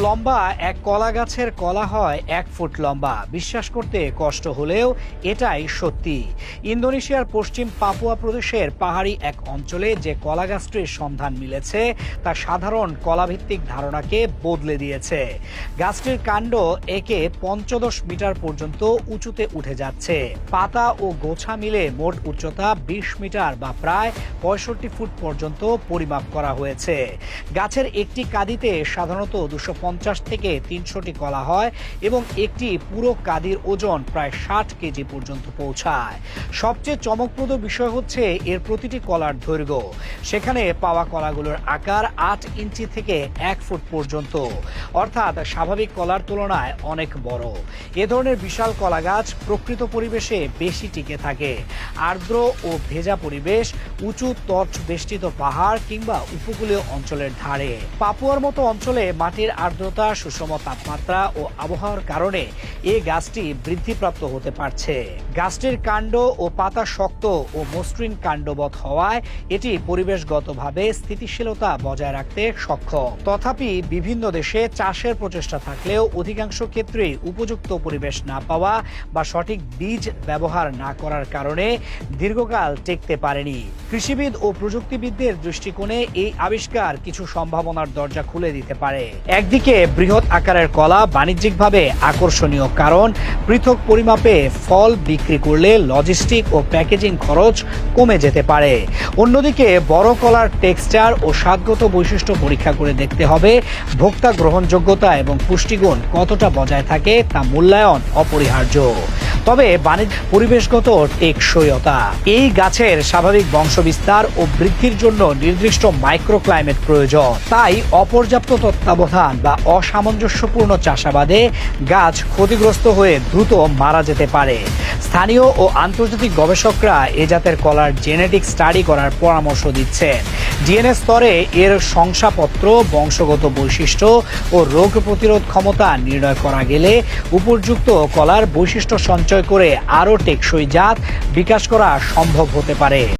লম্বা এক কলা গাছের কলা হয় 1 ফুট লম্বা। বিশ্বাস করতে কষ্ট হলেও এটাই সত্যি। ইন্দোনেশিয়ার পশ্চিম পাপুয়া প্রদেশের পাহাড়ি এক অঞ্চলে যে কলা গাছটির সন্ধান মিলেছে তা সাধারণ কলাভিত্তিক ধারণাকে বদলে দিয়েছে। গাছটির কাণ্ড একে 15 মিটার পর্যন্ত উঁচুতে উঠে যাচ্ছে। পাতা ও গোছা মিলে মোট উচ্চতা 20 মিটার বা প্রায় 65 ফুট পর্যন্ত পরিমাপ করা হয়েছে। গাছের একটি কাঁদিতে সাধারণত 250 থেকে 300টি কলা হয় এবং একটি পুরো কাঁদির ওজন প্রায় 60 কেজি পর্যন্ত পৌঁছায়। সবচেয়ে চমকপ্রদ বিষয় হচ্ছে এর প্রতিটি কলার দৈর্ঘ্য। সেখানে পাওয়া কলাগুলোর আকার 8 ইঞ্চি থেকে 1 ফুট পর্যন্ত, অর্থাৎ স্বাভাবিক কলার তুলনায় অনেক বড়। এ ধরনের বিশাল কলা গাছ প্রকৃত পরিবেশে বেশি টিকে থাকে। আর্দ্র ও ভেজা পরিবেশ, উঁচু তর্চ বেষ্টিত পাহাড় কিংবা উপকূলীয় অঞ্চলের ধারে। পাপুয়ার মতো অঞ্চলে মাটির আর্দ্রতা, সুষম তাপমাত্রা ও আবহাওয়ার কারণে এই গাছটি বৃদ্ধিপ্রাপ্ত হতে পারছে। গাছটির কাণ্ড ও পাতা শক্ত ও মসৃণ কাণ্ডবৎ হওয়ায় এটি পরিবেশগতভাবে স্থিতিশীলতা বজায় রাখতে সক্ষম। তথাপি বিভিন্ন দেশে চাষের প্রচেষ্টা থাকলেও অধিকাংশ ক্ষেত্রেই উপযুক্ত পরিবেশ না পাওয়া বা সঠিক বীজ ব্যবহার না করার কারণে দীর্ঘকাল টিকতে পারেনি। কৃষিবিদ ও প্রযুক্তিবিদদের দৃষ্টিকোণে এই আবিষ্কার কিছু সম্ভাবনার দরজা খুলে দিতে পারে। একদিকে বৃহৎ আকারের কলা বাণিজ্যিকভাবে আকর্ষণীয়, কারণ পৃথক পরিমাপে ফল বিক্রি করলে লজিস্টিক ও প্যাকেজিং খরচ কমে যেতে পারে। অন্যদিকে বড় কলার টেক্সচার ও স্বাদগত বৈশিষ্ট্য পরীক্ষা করে দেখতে হবে ভোক্তা গ্রহণযোগ্যতা এবং পুষ্টিগুণ কতটা বজায় থাকে তা মূল্যায়ন অপরিহার্য। তবে বাণিজ্য পরিবেশগত টেকসইতা, এই গাছের স্বাভাবিক বংশবিস্তার ও বৃদ্ধির জন্য নির্দিষ্ট মাইক্রোক্লাইমেট প্রয়োজন। তাই অপর্যাপ্ত তত্ত্বাবধান বা অসামঞ্জস্যপূর্ণ চাষাবাদে গাছ ক্ষতিগ্রস্ত হয়ে দ্রুত মারা যেতে পারে। স্থানীয় ও আন্তর্জাতিক গবেষকরা এ জাতের কলার জেনেটিক স্টাডি করার পরামর্শ দিচ্ছেন। ডিএনএ স্তরে এর শংসাপত্র, বংশগত বৈশিষ্ট্য ও রোগ প্রতিরোধ ক্ষমতা নির্ণয় করা গেলে উপযুক্ত কলার বৈশিষ্ট্য সঞ্চয় করে আরও টেকসই জাত বিকাশ করা সম্ভব হতে পারে।